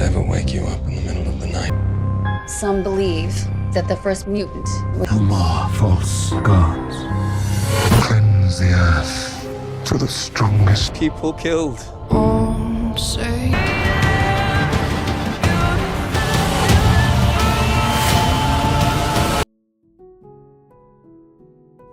ever wake you up in the middle of the night. Some believe that the first mutant was... No more false gods. Cleanse the earth for the strongest. People killed.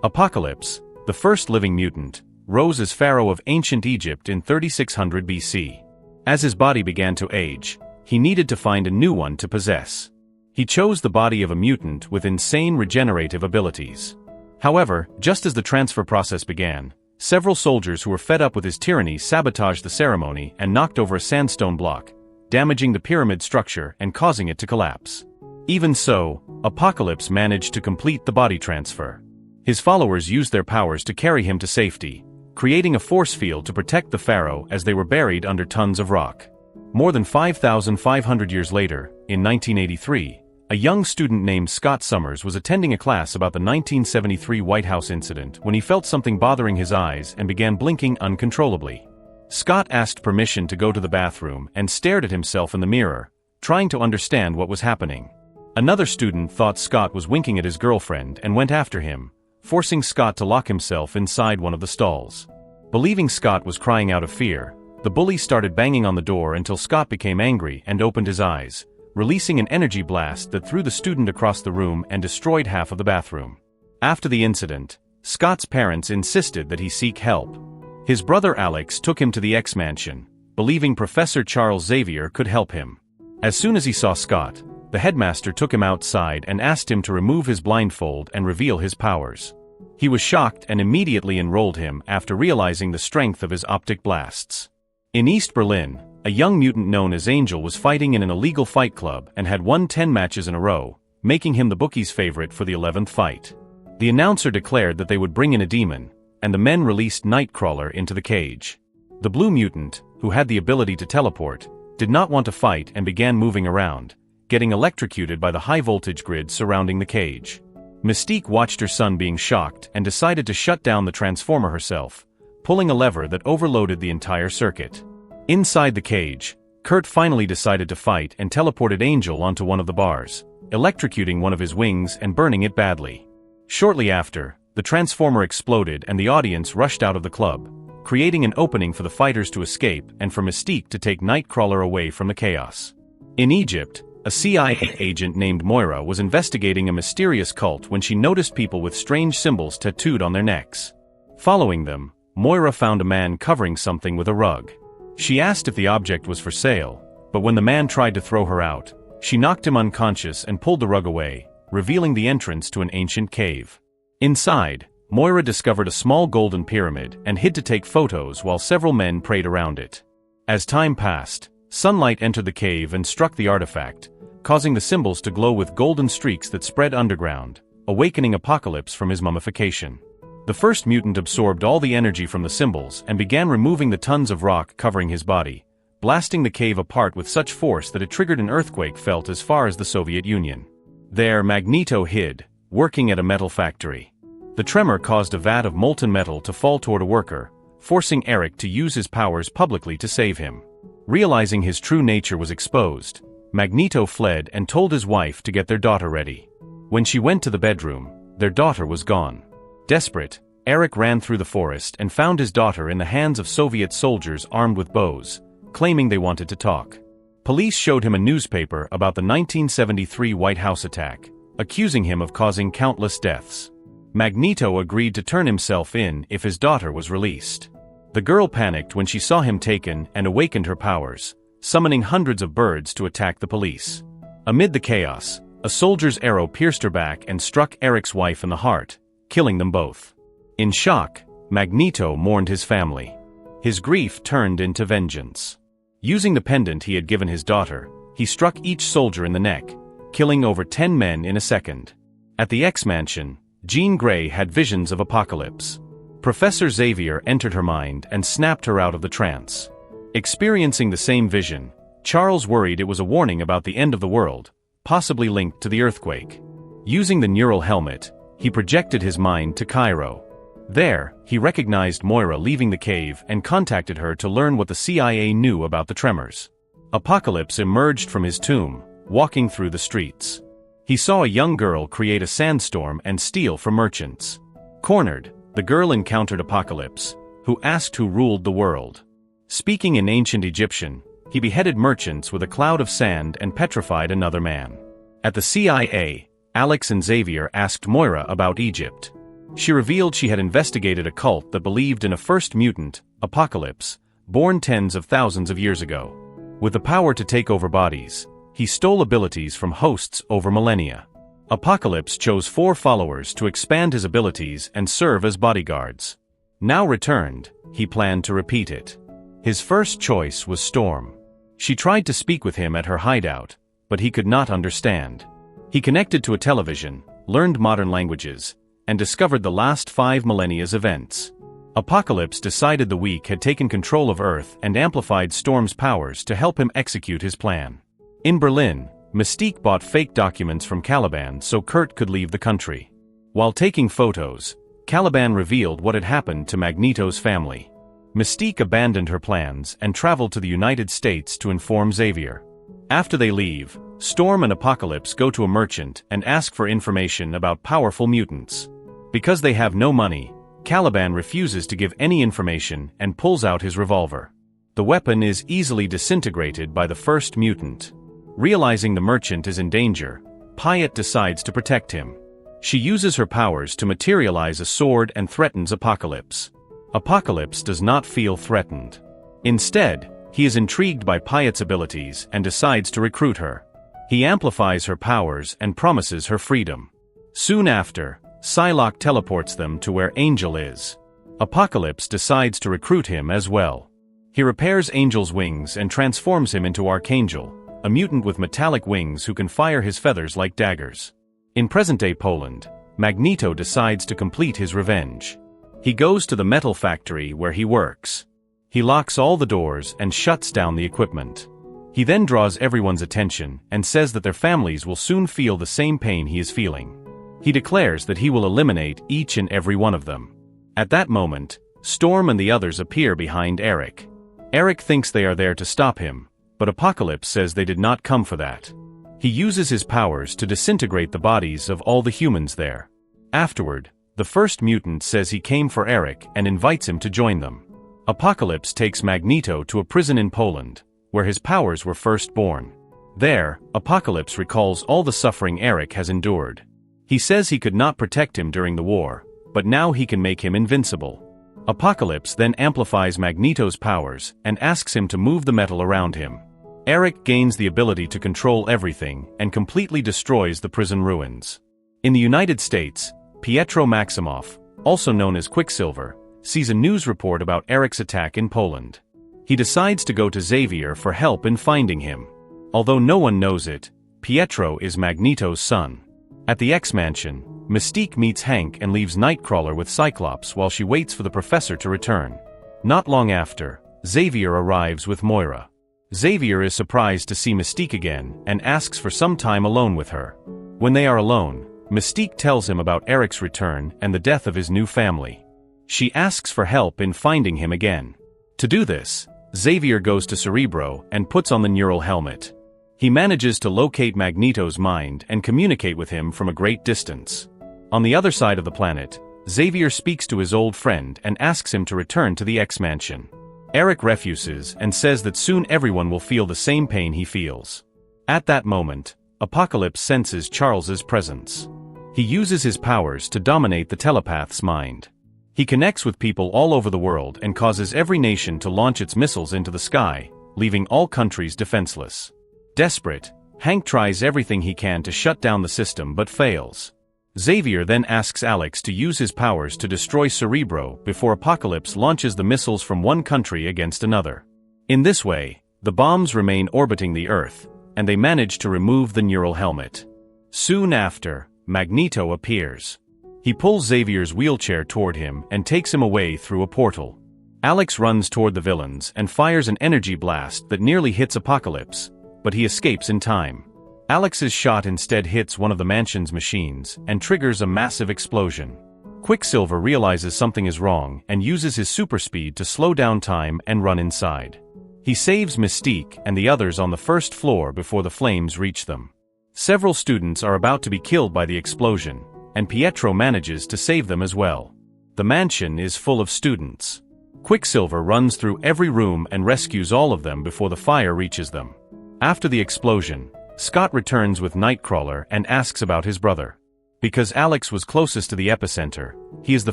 Apocalypse, the first living mutant, rose as pharaoh of ancient Egypt in 3600 BC. As his body began to age, he needed to find a new one to possess. He chose the body of a mutant with insane regenerative abilities. However, just as the transfer process began, several soldiers who were fed up with his tyranny sabotaged the ceremony and knocked over a sandstone block, damaging the pyramid structure and causing it to collapse. Even so, Apocalypse managed to complete the body transfer. His followers used their powers to carry him to safety, creating a force field to protect the pharaoh as they were buried under tons of rock. More than 5,500 years later, in 1983, a young student named Scott Summers was attending a class about the 1973 White House incident when he felt something bothering his eyes and began blinking uncontrollably. Scott asked permission to go to the bathroom and stared at himself in the mirror, trying to understand what was happening. Another student thought Scott was winking at his girlfriend and went after him, forcing Scott to lock himself inside one of the stalls. Believing Scott was crying out of fear, the bully started banging on the door until Scott became angry and opened his eyes, releasing an energy blast that threw the student across the room and destroyed half of the bathroom. After the incident, Scott's parents insisted that he seek help. His brother Alex took him to the X-Mansion, believing Professor Charles Xavier could help him. As soon as he saw Scott, the headmaster took him outside and asked him to remove his blindfold and reveal his powers. He was shocked and immediately enrolled him after realizing the strength of his optic blasts. In East Berlin, a young mutant known as Angel was fighting in an illegal fight club and had won 10 matches in a row, making him the bookies' favorite for the 11th fight. The announcer declared that they would bring in a demon, and the men released Nightcrawler into the cage. The blue mutant, who had the ability to teleport, did not want to fight and began moving around, getting electrocuted by the high-voltage grid surrounding the cage. Mystique watched her son being shocked and decided to shut down the transformer herself, pulling a lever that overloaded the entire circuit. Inside the cage, Kurt finally decided to fight and teleported Angel onto one of the bars, electrocuting one of his wings and burning it badly. Shortly after, the transformer exploded and the audience rushed out of the club, creating an opening for the fighters to escape and for Mystique to take Nightcrawler away from the chaos. In Egypt, a CIA agent named Moira was investigating a mysterious cult when she noticed people with strange symbols tattooed on their necks. Following them, Moira found a man covering something with a rug. She asked if the object was for sale, but when the man tried to throw her out, she knocked him unconscious and pulled the rug away, revealing the entrance to an ancient cave. Inside, Moira discovered a small golden pyramid and hid to take photos while several men prayed around it. As time passed, sunlight entered the cave and struck the artifact, causing the symbols to glow with golden streaks that spread underground, awakening Apocalypse from his mummification. The first mutant absorbed all the energy from the symbols and began removing the tons of rock covering his body, blasting the cave apart with such force that it triggered an earthquake felt as far as the Soviet Union. There, Magneto hid, working at a metal factory. The tremor caused a vat of molten metal to fall toward a worker, forcing Eric to use his powers publicly to save him. Realizing his true nature was exposed, Magneto fled and told his wife to get their daughter ready. When she went to the bedroom, their daughter was gone. Desperate, Eric ran through the forest and found his daughter in the hands of Soviet soldiers armed with bows, claiming they wanted to talk. Police showed him a newspaper about the 1973 White House attack, accusing him of causing countless deaths. Magneto agreed to turn himself in if his daughter was released. The girl panicked when she saw him taken and awakened her powers, summoning hundreds of birds to attack the police. Amid the chaos, a soldier's arrow pierced her back and struck Eric's wife in the heart, killing them both. In shock, Magneto mourned his family. His grief turned into vengeance. Using the pendant he had given his daughter, he struck each soldier in the neck, killing over 10 men in a second. At the X-Mansion, Jean Grey had visions of Apocalypse. Professor Xavier entered her mind and snapped her out of the trance. Experiencing the same vision, Charles worried it was a warning about the end of the world, possibly linked to the earthquake. Using the neural helmet, he projected his mind to Cairo. There, he recognized Moira leaving the cave and contacted her to learn what the CIA knew about the tremors. Apocalypse emerged from his tomb, walking through the streets. He saw a young girl create a sandstorm and steal from merchants. Cornered, the girl encountered Apocalypse, who asked who ruled the world. Speaking in ancient Egyptian, he beheaded merchants with a cloud of sand and petrified another man. At the CIA, Alex and Xavier asked Moira about Egypt. She revealed she had investigated a cult that believed in a first mutant, Apocalypse, born tens of thousands of years ago. With the power to take over bodies, he stole abilities from hosts over millennia. Apocalypse chose 4 followers to expand his abilities and serve as bodyguards. Now returned, he planned to repeat it. His first choice was Storm. She tried to speak with him at her hideout, but he could not understand. He connected to a television, learned modern languages, and discovered the last 5 millennia's events. Apocalypse decided the weak had taken control of Earth and amplified Storm's powers to help him execute his plan. In Berlin, Mystique bought fake documents from Caliban so Kurt could leave the country. While taking photos, Caliban revealed what had happened to Magneto's family. Mystique abandoned her plans and traveled to the United States to inform Xavier. After they leave, Storm and Apocalypse go to a merchant and ask for information about powerful mutants. Because they have no money, Caliban refuses to give any information and pulls out his revolver. The weapon is easily disintegrated by the first mutant. Realizing the merchant is in danger, Piet decides to protect him. She uses her powers to materialize a sword and threatens Apocalypse. Apocalypse does not feel threatened. Instead, he is intrigued by Piet's abilities and decides to recruit her. He amplifies her powers and promises her freedom. Soon after, Psylocke teleports them to where Angel is. Apocalypse decides to recruit him as well. He repairs Angel's wings and transforms him into Archangel, a mutant with metallic wings who can fire his feathers like daggers. In present-day Poland, Magneto decides to complete his revenge. He goes to the metal factory where he works. He locks all the doors and shuts down the equipment. He then draws everyone's attention and says that their families will soon feel the same pain he is feeling. He declares that he will eliminate each and every one of them. At that moment, Storm and the others appear behind Eric. Eric thinks they are there to stop him, but Apocalypse says they did not come for that. He uses his powers to disintegrate the bodies of all the humans there. Afterward, the first mutant says he came for Eric and invites him to join them. Apocalypse takes Magneto to a prison in Poland, where his powers were first born. There, Apocalypse recalls all the suffering Eric has endured. He says he could not protect him during the war, but now he can make him invincible. Apocalypse then amplifies Magneto's powers and asks him to move the metal around him. Eric gains the ability to control everything and completely destroys the prison ruins. In the United States, Pietro Maximoff, also known as Quicksilver, sees a news report about Eric's attack in Poland. He decides to go to Xavier for help in finding him. Although no one knows it, Pietro is Magneto's son. At the X-Mansion, Mystique meets Hank and leaves Nightcrawler with Cyclops while she waits for the professor to return. Not long after, Xavier arrives with Moira. Xavier is surprised to see Mystique again and asks for some time alone with her. When they are alone, Mystique tells him about Eric's return and the death of his new family. She asks for help in finding him again. To do this, Xavier goes to Cerebro and puts on the neural helmet. He manages to locate Magneto's mind and communicate with him from a great distance. On the other side of the planet, Xavier speaks to his old friend and asks him to return to the X-Mansion. Eric refuses and says that soon everyone will feel the same pain he feels. At that moment, Apocalypse senses Charles's presence. He uses his powers to dominate the telepath's mind. He connects with people all over the world and causes every nation to launch its missiles into the sky, leaving all countries defenseless. Desperate, Hank tries everything he can to shut down the system but fails. Xavier then asks Alex to use his powers to destroy Cerebro before Apocalypse launches the missiles from one country against another. In this way, the bombs remain orbiting the Earth, and they manage to remove the neural helmet. Soon after, Magneto appears. He pulls Xavier's wheelchair toward him and takes him away through a portal. Alex runs toward the villains and fires an energy blast that nearly hits Apocalypse, but he escapes in time. Alex's shot instead hits one of the mansion's machines and triggers a massive explosion. Quicksilver realizes something is wrong and uses his super speed to slow down time and run inside. He saves Mystique and the others on the first floor before the flames reach them. Several students are about to be killed by the explosion, and Pietro manages to save them as well. The mansion is full of students. Quicksilver runs through every room and rescues all of them before the fire reaches them. After the explosion, Scott returns with Nightcrawler and asks about his brother. Because Alex was closest to the epicenter, he is the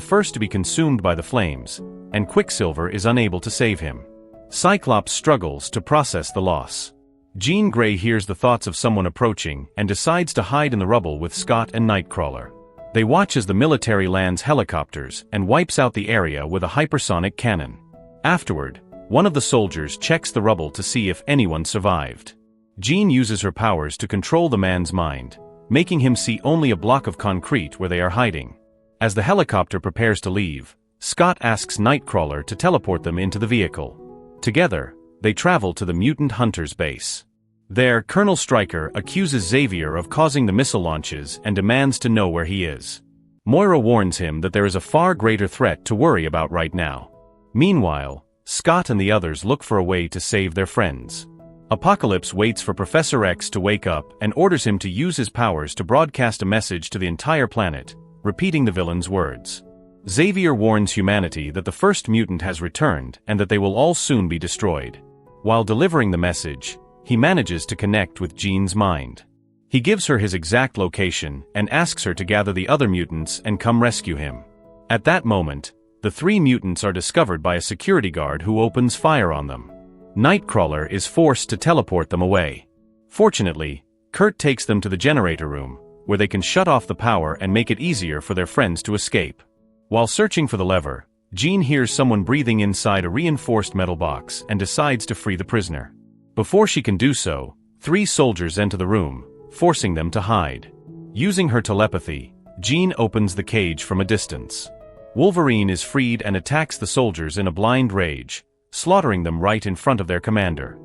first to be consumed by the flames, and Quicksilver is unable to save him. Cyclops struggles to process the loss. Jean Grey hears the thoughts of someone approaching and decides to hide in the rubble with Scott and Nightcrawler. They watch as the military lands helicopters and wipes out the area with a hypersonic cannon. Afterward, one of the soldiers checks the rubble to see if anyone survived. Jean uses her powers to control the man's mind, making him see only a block of concrete where they are hiding. As the helicopter prepares to leave, Scott asks Nightcrawler to teleport them into the vehicle. Together, they travel to the mutant hunter's base. There, Colonel Stryker accuses Xavier of causing the missile launches and demands to know where he is. Moira warns him that there is a far greater threat to worry about right now. Meanwhile, Scott and the others look for a way to save their friends. Apocalypse waits for Professor X to wake up and orders him to use his powers to broadcast a message to the entire planet, repeating the villain's words. Xavier warns humanity that the first mutant has returned and that they will all soon be destroyed. While delivering the message, he manages to connect with Jean's mind. He gives her his exact location and asks her to gather the other mutants and come rescue him. At that moment, the three mutants are discovered by a security guard who opens fire on them. Nightcrawler is forced to teleport them away. Fortunately, Kurt takes them to the generator room, where they can shut off the power and make it easier for their friends to escape. While searching for the lever, Jean hears someone breathing inside a reinforced metal box and decides to free the prisoner. Before she can do so, three soldiers enter the room, forcing them to hide. Using her telepathy, Jean opens the cage from a distance. Wolverine is freed and attacks the soldiers in a blind rage, slaughtering them right in front of their commander.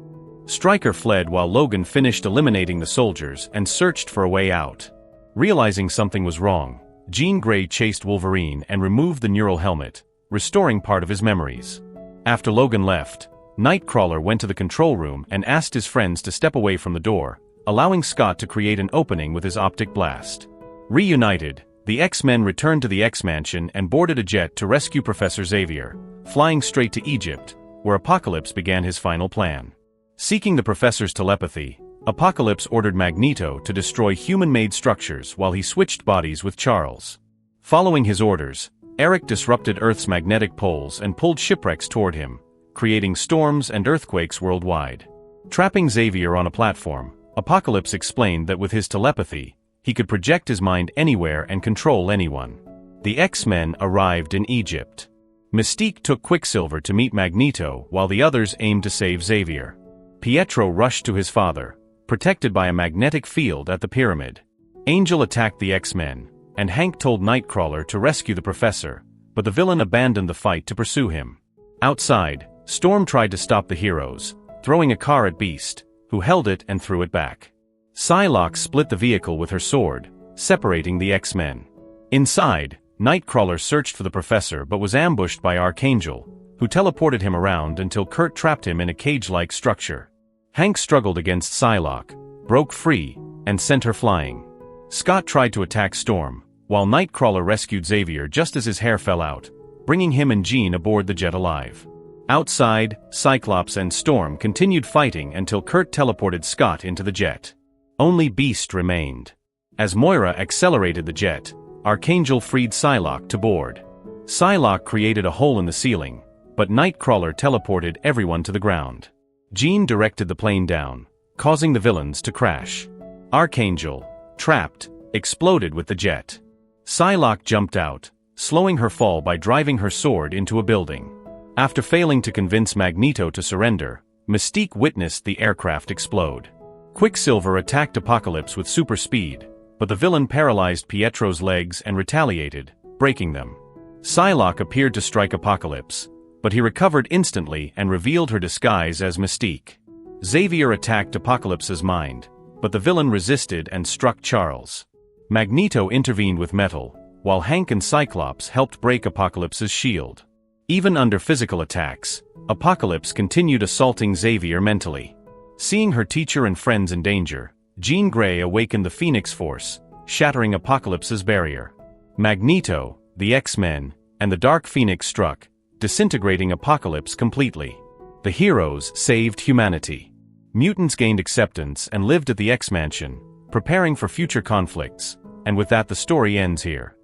Stryker fled while Logan finished eliminating the soldiers and searched for a way out. Realizing something was wrong, Jean Grey chased Wolverine and removed the neural helmet, restoring part of his memories. After Logan left, Nightcrawler went to the control room and asked his friends to step away from the door, allowing Scott to create an opening with his optic blast. Reunited, the X-Men returned to the X-Mansion and boarded a jet to rescue Professor Xavier, flying straight to Egypt, where Apocalypse began his final plan. Seeking the Professor's telepathy, Apocalypse ordered Magneto to destroy human-made structures while he switched bodies with Charles. Following his orders, Eric disrupted Earth's magnetic poles and pulled shipwrecks toward him, creating storms and earthquakes worldwide. Trapping Xavier on a platform, Apocalypse explained that with his telepathy, he could project his mind anywhere and control anyone. The X-Men arrived in Egypt. Mystique took Quicksilver to meet Magneto while the others aimed to save Xavier. Pietro rushed to his father, protected by a magnetic field at the pyramid. Angel attacked the X-Men, and Hank told Nightcrawler to rescue the professor, but the villain abandoned the fight to pursue him. Outside, Storm tried to stop the heroes, throwing a car at Beast, who held it and threw it back. Psylocke split the vehicle with her sword, separating the X-Men. Inside, Nightcrawler searched for the professor but was ambushed by Archangel, who teleported him around until Kurt trapped him in a cage-like structure. Hank struggled against Psylocke, broke free, and sent her flying. Scott tried to attack Storm, while Nightcrawler rescued Xavier just as his hair fell out, bringing him and Jean aboard the jet alive. Outside, Cyclops and Storm continued fighting until Kurt teleported Scott into the jet. Only Beast remained. As Moira accelerated the jet, Archangel freed Psylocke to board. Psylocke created a hole in the ceiling, but Nightcrawler teleported everyone to the ground. Jean directed the plane down, causing the villains to crash. Archangel, trapped, exploded with the jet. Psylocke jumped out, slowing her fall by driving her sword into a building. After failing to convince Magneto to surrender, Mystique witnessed the aircraft explode. Quicksilver attacked Apocalypse with super speed, but the villain paralyzed Pietro's legs and retaliated, breaking them. Psylocke appeared to strike Apocalypse, but he recovered instantly and revealed her disguise as Mystique. Xavier attacked Apocalypse's mind, but the villain resisted and struck Charles. Magneto intervened with metal, while Hank and Cyclops helped break Apocalypse's shield. Even under physical attacks, Apocalypse continued assaulting Xavier mentally. Seeing her teacher and friends in danger, Jean Grey awakened the Phoenix Force, shattering Apocalypse's barrier. Magneto, the X-Men, and the Dark Phoenix struck, disintegrating Apocalypse completely. The heroes saved humanity. Mutants gained acceptance and lived at the X-Mansion, preparing for future conflicts, and with that the story ends here.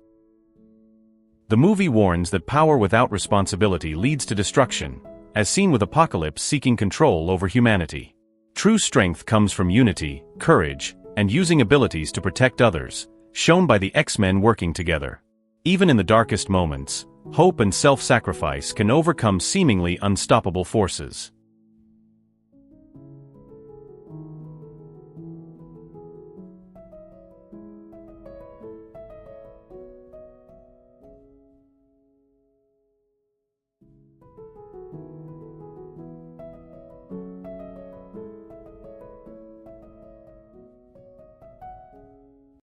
The movie warns that power without responsibility leads to destruction, as seen with Apocalypse seeking control over humanity. True strength comes from unity, courage, and using abilities to protect others, shown by the X-Men working together. Even in the darkest moments, hope and self-sacrifice can overcome seemingly unstoppable forces.